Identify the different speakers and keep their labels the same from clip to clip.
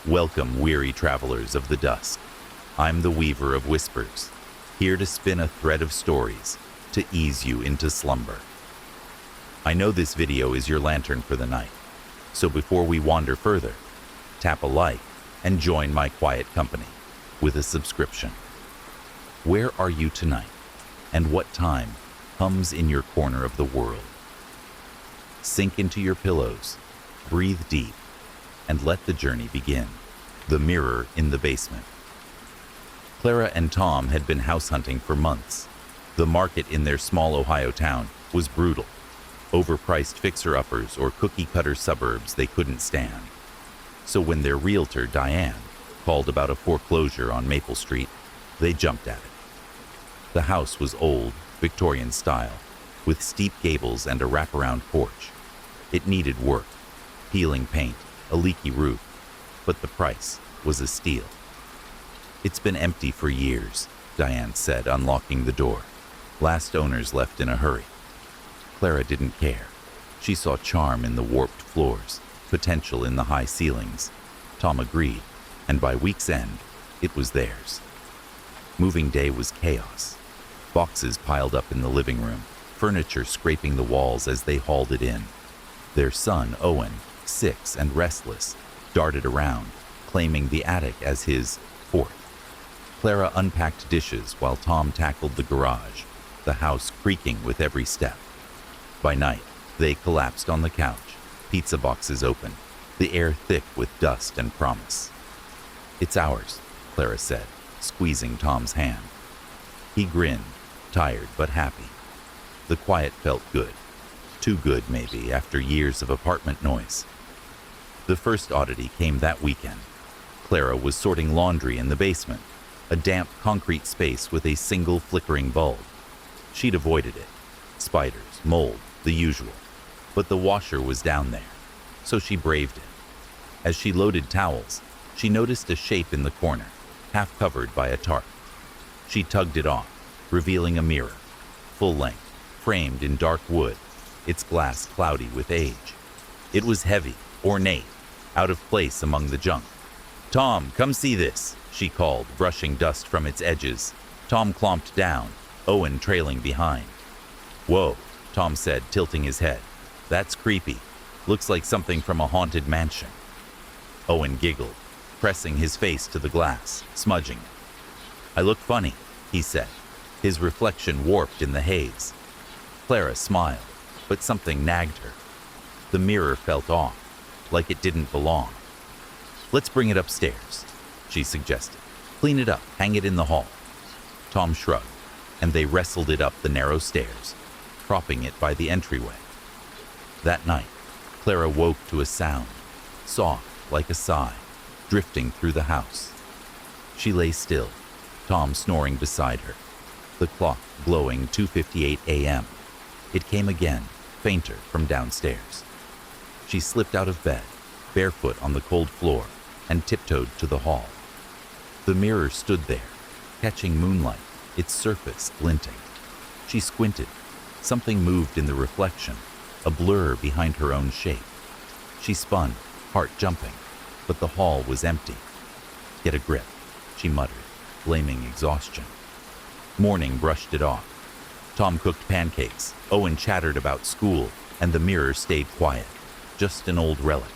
Speaker 1: Welcome, weary travelers of the dusk. I'm the weaver of whispers, here to spin a thread of stories to ease you into slumber. I know this video is your lantern for the night, so before we wander further, tap a like and join my quiet company with a subscription. Where are you tonight, and what time hums in your corner of the world? Sink into your pillows, breathe deep, and let the journey begin. The mirror in the basement. Clara and Tom had been house hunting for months. The market in their small Ohio town was brutal. Overpriced fixer-uppers or cookie-cutter suburbs they couldn't stand. So when their realtor, Diane, called about a foreclosure on Maple Street, they jumped at it. The house was old, Victorian style, with steep gables and a wraparound porch. It needed work, peeling paint, a leaky roof, but the price was a steal. It's been empty for years, Diane said, unlocking the door. Last owners left in a hurry. Clara didn't care. She saw charm in the warped floors, potential in the high ceilings. Tom agreed, and by week's end, it was theirs. Moving day was chaos. Boxes piled up in the living room, furniture scraping the walls as they hauled it in. Their son, Owen, 6 and restless, darted around, claiming the attic as his fort. Clara unpacked dishes while Tom tackled the garage, the house creaking with every step. By night, they collapsed on the couch, pizza boxes open, the air thick with dust and promise. "It's ours," Clara said, squeezing Tom's hand. He grinned, tired but happy. The quiet felt good. Too good, maybe, after years of apartment noise. The first oddity came that weekend. Clara was sorting laundry in the basement, a damp concrete space with a single flickering bulb. She'd avoided it. Spiders, mold, the usual. But the washer was down there, so she braved it. As she loaded towels, she noticed a shape in the corner, half covered by a tarp. She tugged it off, revealing a mirror, full length, framed in dark wood, its glass cloudy with age. It was heavy, ornate, out of place among the junk. "Tom, come see this," she called, brushing dust from its edges. Tom clomped down, Owen trailing behind. "Whoa," Tom said, tilting his head. "That's creepy. Looks like something from a haunted mansion." Owen giggled, pressing his face to the glass, smudging it. "I look funny," he said, his reflection warped in the haze. Clara smiled, but something nagged her. The mirror felt off, like it didn't belong. "Let's bring it upstairs," she suggested. "Clean it up, hang it in the hall." Tom shrugged, and they wrestled it up the narrow stairs, propping it by the entryway. That night, Clara woke to a sound, soft like a sigh, drifting through the house. She lay still, Tom snoring beside her, the clock glowing 2:58 a.m. It came again, fainter, from downstairs. She slipped out of bed, barefoot on the cold floor, and tiptoed to the hall. The mirror stood there, catching moonlight, its surface glinting. She squinted. Something moved in the reflection, a blur behind her own shape. She spun, heart jumping, but the hall was empty. "Get a grip," she muttered, blaming exhaustion. Morning brushed it off. Tom cooked pancakes, Owen chattered about school, and the mirror stayed quiet, just an old relic.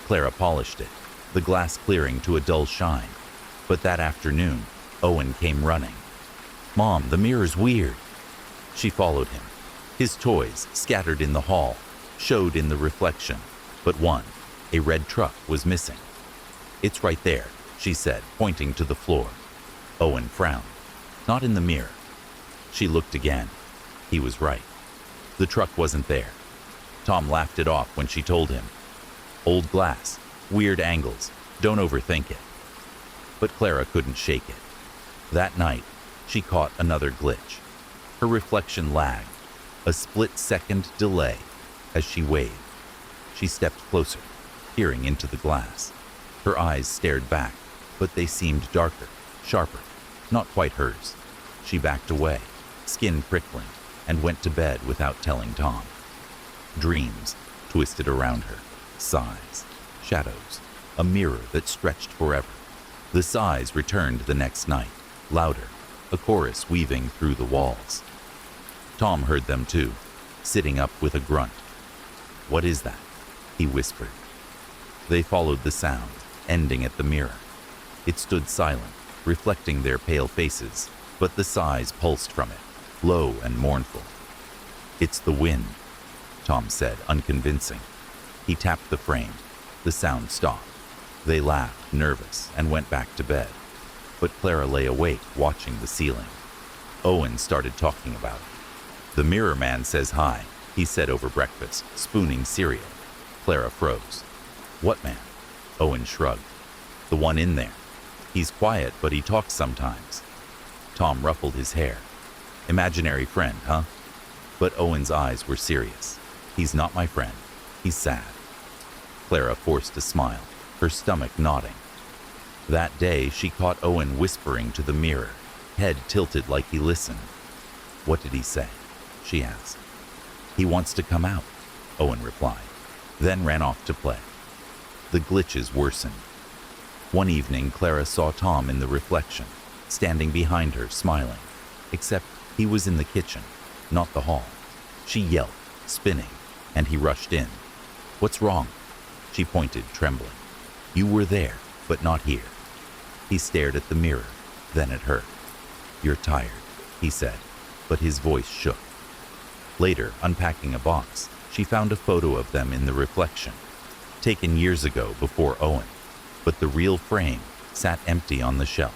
Speaker 1: Clara polished it, the glass clearing to a dull shine. But that afternoon, Owen came running. "Mom, the mirror's weird." She followed him. His toys, scattered in the hall, showed in the reflection, but one, a red truck, was missing. "It's right there," she said, pointing to the floor. Owen frowned. "Not in the mirror." She looked again. He was right. The truck wasn't there. Tom laughed it off when she told him. "Old glass, weird angles, don't overthink it." But Clara couldn't shake it. That night, she caught another glitch. Her reflection lagged, a split-second delay, as she waved. She stepped closer, peering into the glass. Her eyes stared back, but they seemed darker, sharper, not quite hers. She backed away, skin prickling, and went to bed without telling Tom. Dreams twisted around her, sighs, shadows, a mirror that stretched forever. The sighs returned the next night, louder, a chorus weaving through the walls. Tom heard them too, sitting up with a grunt. "What is that?" he whispered. They followed the sound, ending at the mirror. It stood silent, reflecting their pale faces, but the sighs pulsed from it, low and mournful. "It's the wind," Tom said, unconvincing. He tapped the frame. The sound stopped. They laughed, nervous, and went back to bed. But Clara lay awake, watching the ceiling. Owen started talking about it. "The mirror man says hi," he said over breakfast, spooning cereal. Clara froze. "What man?" Owen shrugged. "The one in there. He's quiet, but he talks sometimes." Tom ruffled his hair. "Imaginary friend, huh?" But Owen's eyes were serious. "He's not my friend. He's sad." Clara forced a smile, her stomach nodding. That day, she caught Owen whispering to the mirror, head tilted like he listened. "What did he say?" she asked. "He wants to come out," Owen replied, then ran off to play. The glitches worsened. One evening, Clara saw Tom in the reflection, standing behind her, smiling, except he was in the kitchen, not the hall. She yelped, spinning, and he rushed in. "What's wrong?" She pointed, trembling. "You were there, but not here." He stared at the mirror, then at her. "You're tired," he said, but his voice shook. Later, unpacking a box, she found a photo of them in the reflection, taken years ago before Owen, but the real frame sat empty on the shelf.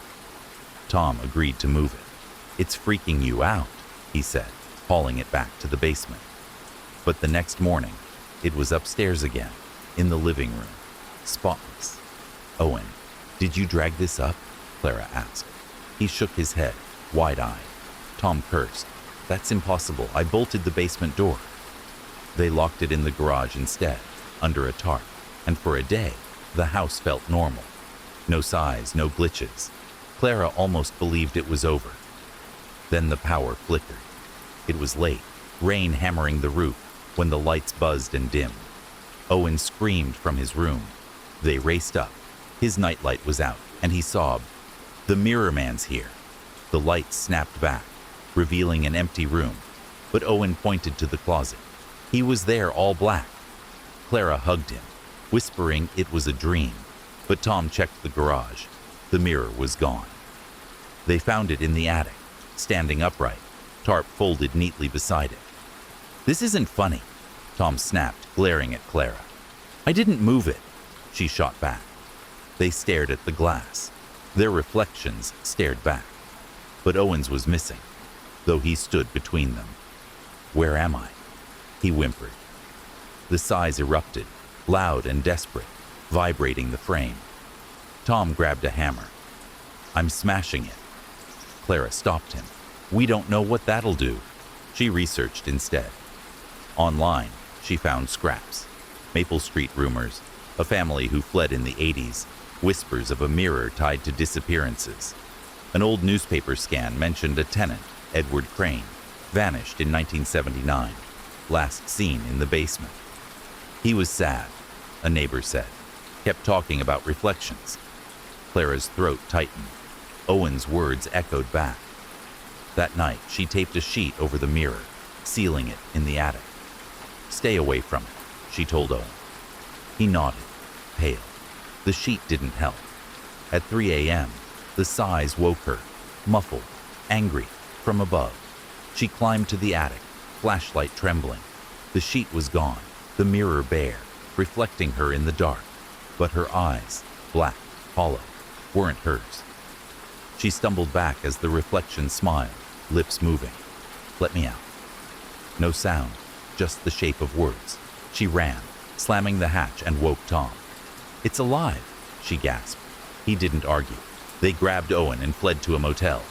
Speaker 1: Tom agreed to move it. "It's freaking you out," he said, hauling it back to the basement. But the next morning, it was upstairs again, in the living room, spotless. "Owen, did you drag this up?" Clara asked. He shook his head, wide-eyed. Tom cursed. "That's impossible. I bolted the basement door." They locked it in the garage instead, under a tarp, and for a day, the house felt normal. No sighs, no glitches. Clara almost believed it was over. Then the power flickered. It was late, rain hammering the roof, when the lights buzzed and dimmed. Owen screamed from his room. They raced up. His nightlight was out, and he sobbed, "The mirror man's here." The lights snapped back, revealing an empty room, but Owen pointed to the closet. He was there, all black. Clara hugged him, whispering it was a dream, but Tom checked the garage. The mirror was gone. They found it in the attic, standing upright, tarp folded neatly beside it. "This isn't funny," Tom snapped, glaring at Clara. "I didn't move it," she shot back. They stared at the glass. Their reflections stared back. But Owen's was missing, though he stood between them. "Where am I?" he whimpered. The sighs erupted, loud and desperate, vibrating the frame. Tom grabbed a hammer. "I'm smashing it." Clara stopped him. "We don't know what that'll do." She researched instead. Online, she found scraps. Maple Street rumors, a family who fled in the 80s, whispers of a mirror tied to disappearances. An old newspaper scan mentioned a tenant, Edward Crane, vanished in 1979, last seen in the basement. He was sad, a neighbor said, kept talking about reflections. Clara's throat tightened. Owen's words echoed back. That night, she taped a sheet over the mirror, sealing it in the attic. "Stay away from it," she told Owen. He nodded, pale. The sheet didn't help. At 3 a.m., the sighs woke her, muffled, angry, from above. She climbed to the attic, flashlight trembling. The sheet was gone, the mirror bare, reflecting her in the dark. But her eyes, black, hollow, weren't hers. She stumbled back as the reflection smiled, lips moving. "Let me out." No sound, just the shape of words. She ran, slamming the hatch, and woke Tom. "It's alive," she gasped. He didn't argue. They grabbed Owen and fled to a motel.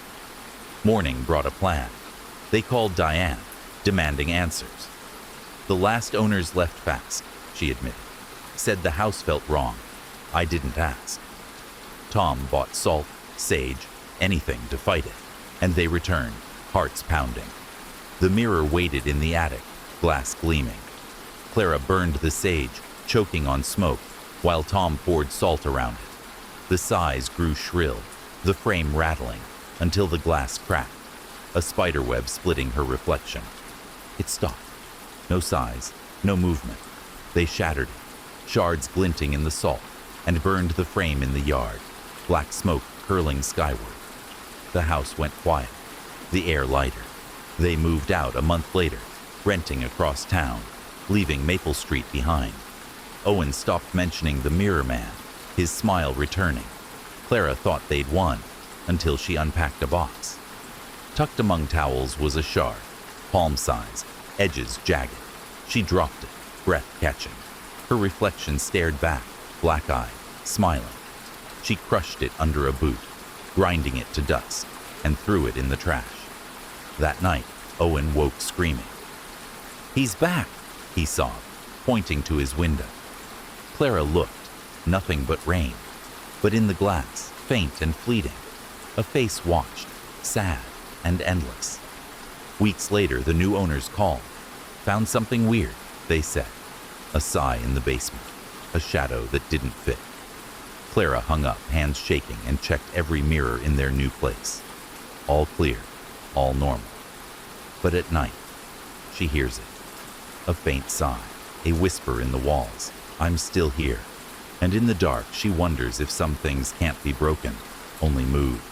Speaker 1: Morning brought a plan. They called Diane, demanding answers. "The last owners left fast," she admitted. "Said the house felt wrong. I didn't ask." Tom bought salt, sage, anything to fight it, and they returned, hearts pounding. The mirror waited in the attic, glass gleaming. Clara burned the sage, choking on smoke, while Tom poured salt around it. The sighs grew shrill, the frame rattling, until the glass cracked, a spiderweb splitting her reflection. It stopped. No sighs, no movement. They shattered it, shards glinting in the salt, and burned the frame in the yard, black smoke curling skyward. The house went quiet, the air lighter. They moved out a month later, renting across town, leaving Maple Street behind. Owen stopped mentioning the Mirror Man, his smile returning. Clara thought they'd won, until she unpacked a box. Tucked among towels was a shard, palm-sized, edges jagged. She dropped it, breath catching. Her reflection stared back, black-eyed, smiling. She crushed it under a boot, grinding it to dust, and threw it in the trash. That night, Owen woke screaming. "He's back," he sobbed, pointing to his window. Clara looked, nothing but rain, but in the glass, faint and fleeting, a face watched, sad and endless. Weeks later, the new owners called. Found something weird, they said. A sigh in the basement, a shadow that didn't fit. Clara hung up, hands shaking, and checked every mirror in their new place. All clear, all normal. But at night, she hears it. A faint sigh, a whisper in the walls. "I'm still here." And in the dark, she wonders if some things can't be broken, only moved,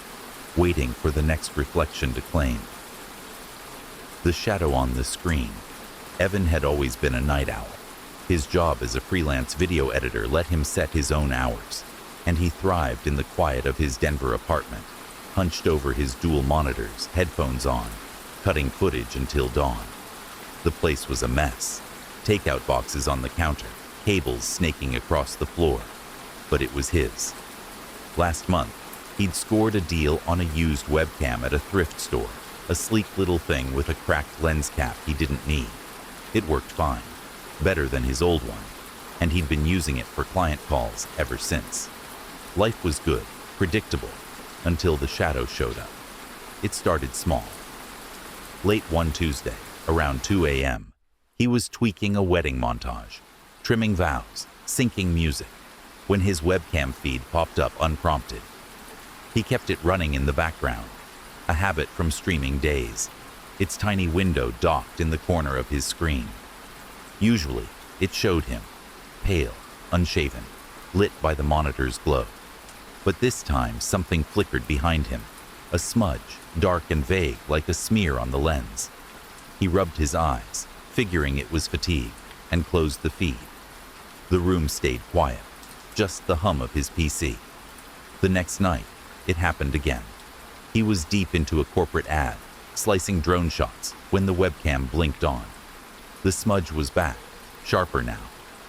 Speaker 1: waiting for the next reflection to claim. The shadow on the screen. Evan had always been a night owl. His job as a freelance video editor let him set his own hours, and he thrived in the quiet of his Denver apartment, hunched over his dual monitors, headphones on, cutting footage until dawn. The place was a mess. Takeout boxes on the counter, cables snaking across the floor. But it was his. Last month, he'd scored a deal on a used webcam at a thrift store, a sleek little thing with a cracked lens cap he didn't need. It worked fine, better than his old one, and he'd been using it for client calls ever since. Life was good, predictable, until the shadow showed up. It started small. Late one Tuesday, around 2 a.m., he was tweaking a wedding montage, trimming vows, syncing music, when his webcam feed popped up unprompted. He kept it running in the background, a habit from streaming days, its tiny window docked in the corner of his screen. Usually, it showed him, pale, unshaven, lit by the monitor's glow. But this time, something flickered behind him, a smudge, dark and vague like a smear on the lens. He rubbed his eyes, figuring it was fatigue, and closed the feed. The room stayed quiet, just the hum of his PC. The next night, it happened again. He was deep into a corporate ad, slicing drone shots, when the webcam blinked on. The smudge was back, sharper now,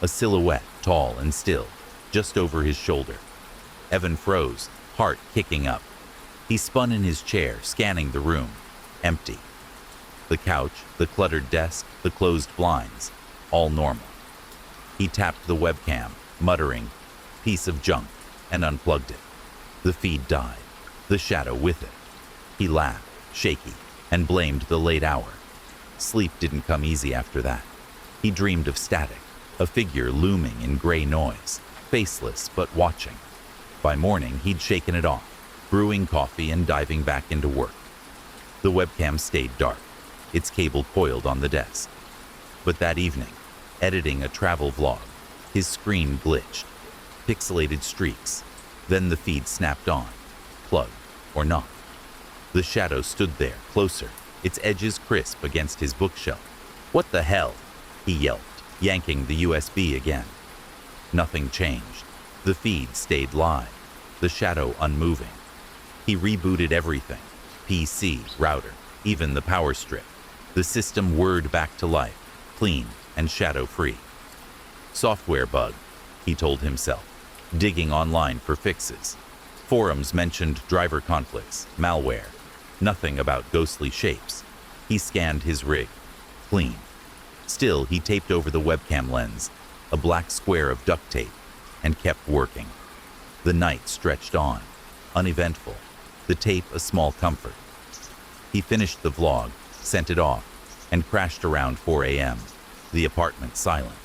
Speaker 1: a silhouette, tall and still, just over his shoulder. Evan froze, heart kicking up. He spun in his chair, scanning the room. Empty. The couch, the cluttered desk, the closed blinds, all normal. He tapped the webcam, muttering, "Piece of junk," and unplugged it. The feed died, the shadow with it. He laughed, shaky, and blamed the late hour. Sleep didn't come easy after that. He dreamed of static, a figure looming in gray noise, faceless but watching. By morning, he'd shaken it off, brewing coffee and diving back into work. The webcam stayed dark, its cable coiled on the desk. But that evening, editing a travel vlog, his screen glitched, pixelated streaks. Then the feed snapped on, plugged or not. The shadow stood there, closer, its edges crisp against his bookshelf. "What the hell?" he yelped, yanking the USB again. Nothing changed. The feed stayed live, the shadow unmoving. He rebooted everything, PC, router, even the power strip. The system whirred back to life, clean and shadow-free. Software bug, he told himself, digging online for fixes. Forums mentioned driver conflicts, malware, nothing about ghostly shapes. He scanned his rig, clean. Still, he taped over the webcam lens, a black square of duct tape, and kept working. The night stretched on, uneventful, the tape a small comfort. He finished the vlog, sent it off, and crashed around 4 a.m., the apartment silent.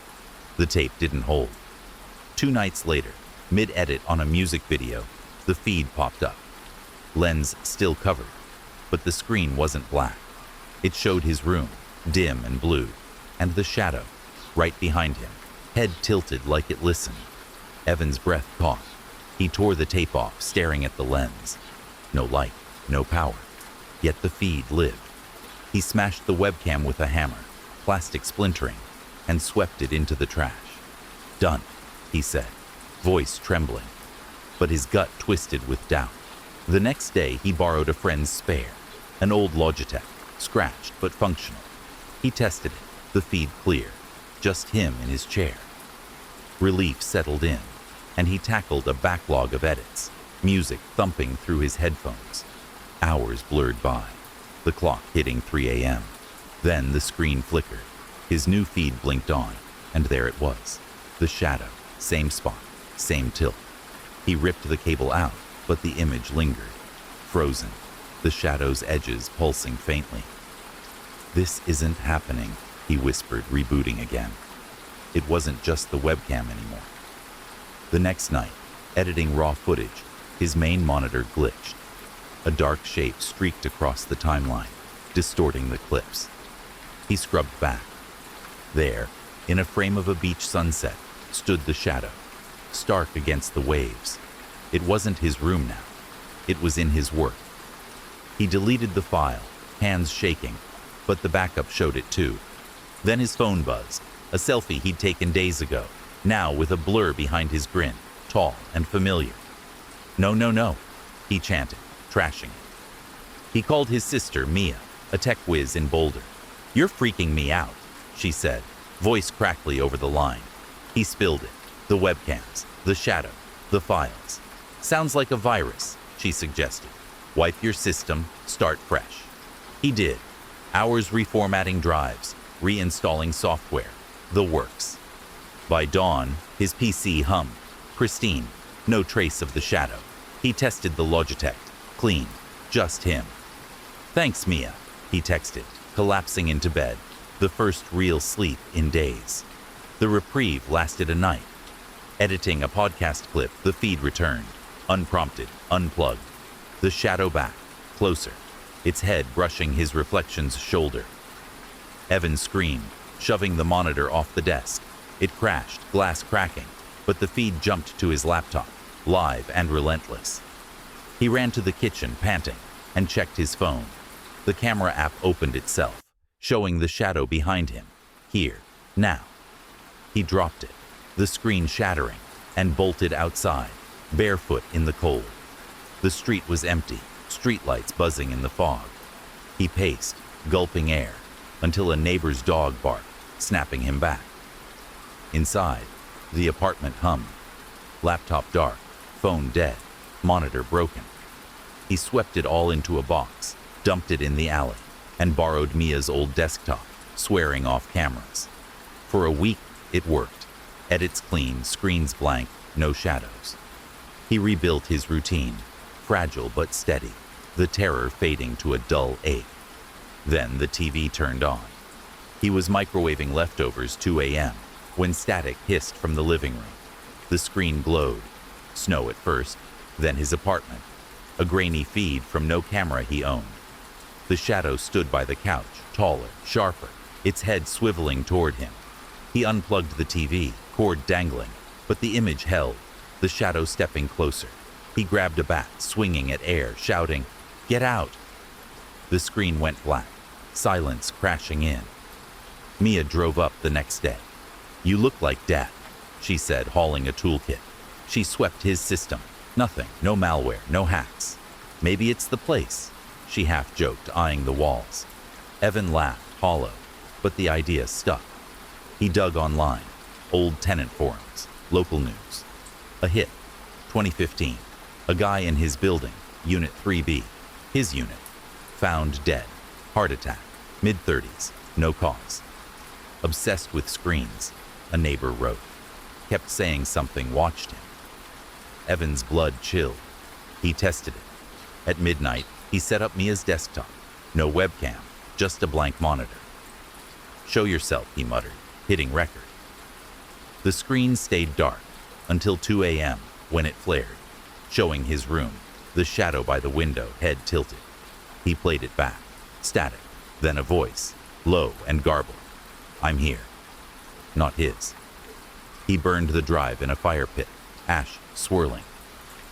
Speaker 1: The tape didn't hold. 2 nights later, mid-edit on a music video, the feed popped up. Lens still covered, but the screen wasn't black. It showed his room, dim and blue, and the shadow, right behind him, head tilted like it listened. Evan's breath caught. He tore the tape off, staring at the lens. No light, no power, yet the feed lived. He smashed the webcam with a hammer, plastic splintering, and swept it into the trash. "Done," he said, voice trembling, but his gut twisted with doubt. The next day, he borrowed a friend's spare, an old Logitech, scratched but functional. He tested it, the feed clear, just him in his chair. Relief settled in, and he tackled a backlog of edits, music thumping through his headphones. Hours blurred by, the clock hitting 3 a.m. Then the screen flickered. His new feed blinked on, and there it was. The shadow, same spot, same tilt. He ripped the cable out, but the image lingered, frozen, the shadow's edges pulsing faintly. "This isn't happening," he whispered, rebooting again. It wasn't just the webcam anymore. The next night, editing raw footage, his main monitor glitched. A dark shape streaked across the timeline, distorting the clips. He scrubbed back. There, in a frame of a beach sunset, stood the shadow, stark against the waves. It wasn't his room now. It was in his work. He deleted the file, hands shaking, but the backup showed it too. Then his phone buzzed, a selfie he'd taken days ago, now with a blur behind his grin, tall and familiar. "No, no, no," he chanted, trashing it. He called his sister, Mia, a tech whiz in Boulder. "You're freaking me out," she said, voice crackly over the line. He spilled it, the webcams, the shadow, the files. "Sounds like a virus," she suggested. "Wipe your system, start fresh." He did. Hours reformatting drives, reinstalling software, the works. By dawn, his PC hummed, pristine, no trace of the shadow. He tested the Logitech, clean, just him. "Thanks, Mia," he texted, collapsing into bed, the first real sleep in days. The reprieve lasted a night. Editing a podcast clip, the feed returned, unprompted, unplugged. The shadow back, closer, its head brushing his reflection's shoulder. Evan screamed, shoving the monitor off the desk. It crashed, glass cracking, but the feed jumped to his laptop, live and relentless. He ran to the kitchen, panting, and checked his phone. The camera app opened itself, showing the shadow behind him, here, now. He dropped it, the screen shattering, and bolted outside, barefoot in the cold. The street was empty, streetlights buzzing in the fog. He paced, gulping air, until a neighbor's dog barked, snapping him back. Inside, the apartment hummed. Laptop dark, phone dead, monitor broken. He swept it all into a box, dumped it in the alley, and borrowed Mia's old desktop, swearing off cameras. For a week, it worked. Edits clean, screens blank, no shadows. He rebuilt his routine, fragile but steady, the terror fading to a dull ache. Then the TV turned on. He was microwaving leftovers 2 a.m. when static hissed from the living room. The screen glowed. Snow at first, then his apartment. A grainy feed from no camera he owned. The shadow stood by the couch, taller, sharper, its head swiveling toward him. He unplugged the TV, cord dangling, but the image held, the shadow stepping closer. He grabbed a bat, swinging at air, shouting, "Get out!" The screen went black, silence crashing in. Mia drove up the next day. "You look like death," she said, hauling a toolkit. She swept his system. Nothing, no malware, no hacks. "Maybe it's the place," she half-joked, eyeing the walls. Evan laughed, hollow, but the idea stuck. He dug online, old tenant forums, local news. A hit, 2015. A guy in his building, Unit 3B, his unit, found dead, heart attack, mid-30s, no cause. Obsessed with screens, a neighbor wrote. Kept saying something, watched him. Evan's blood chilled. He tested it. At midnight, he set up Mia's desktop. No webcam, just a blank monitor. "Show yourself," he muttered, hitting record. The screen stayed dark, until 2 a.m. when it flared, showing his room, the shadow by the window, head tilted. He played it back, static, then a voice, low and garbled. I'm here. Not his. He burned the drive in a fire pit, ash swirling.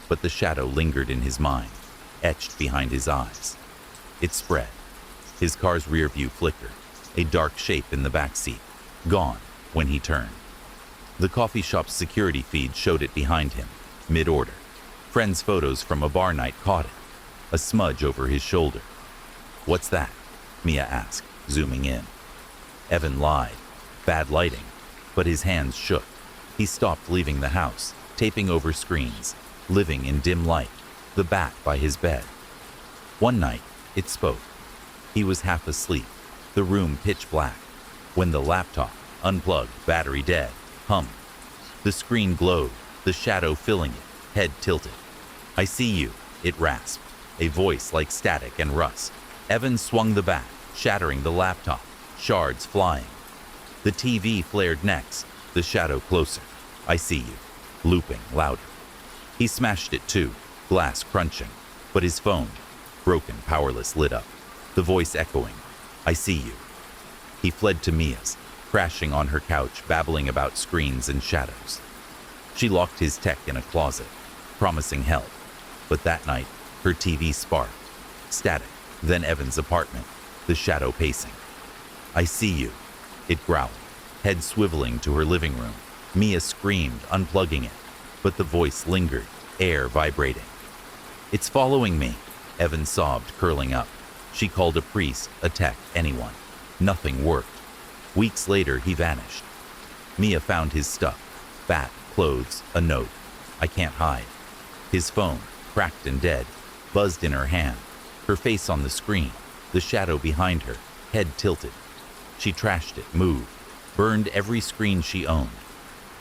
Speaker 1: But the shadow lingered in his mind, etched behind his eyes. It spread. His car's rear view flickered, a dark shape in the back seat, gone when he turned. The coffee shop's security feed showed it behind him, mid-order. Friends' photos from a bar night caught it, a smudge over his shoulder. What's that? Mia asked, zooming in. Evan lied. Bad lighting. But his hands shook. He stopped leaving the house, taping over screens, living in dim light, the bat by his bed. One night, it spoke. He was half asleep, the room pitch black, when the laptop, unplugged, battery dead, hummed. The screen glowed, the shadow filling it, head tilted. I see you, it rasped, a voice like static and rust. Evan swung the bat, shattering the laptop, shards flying. The TV flared next, the shadow closer. I see you, looping louder. He smashed it too, glass crunching, but his phone, broken, powerless, lit up, the voice echoing. I see you. He fled to Mia's, crashing on her couch, babbling about screens and shadows. She locked his tech in a closet, promising help. But that night, her TV sparked, static, then Evan's apartment, the shadow pacing. I see you, it growled, head swiveling to her living room. Mia screamed, unplugging it, but the voice lingered, air vibrating. It's following me, Evan sobbed, curling up. She called a priest, a tech, anyone. Nothing worked. Weeks later, he vanished. Mia found his stuff, bat, clothes, a note. I can't hide. His phone, cracked and dead, buzzed in her hand, her face on the screen, the shadow behind her, head tilted. She trashed it, moved, burned every screen she owned.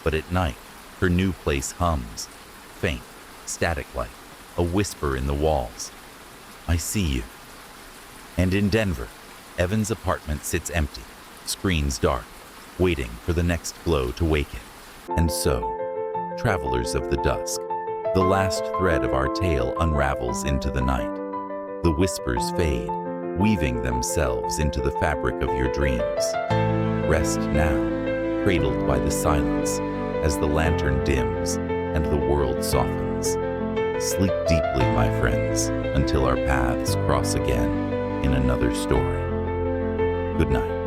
Speaker 1: But at night, her new place hums, faint, static-like, a whisper in the walls. I see you. And in Denver, Evan's apartment sits empty, screens dark, waiting for the next glow to wake it. And so, travelers of the dusk, the last thread of our tale unravels into the night. The whispers fade, weaving themselves into the fabric of your dreams. Rest now, cradled by the silence, as the lantern dims and the world softens. Sleep deeply, my friends, until our paths cross again in another story. Good night.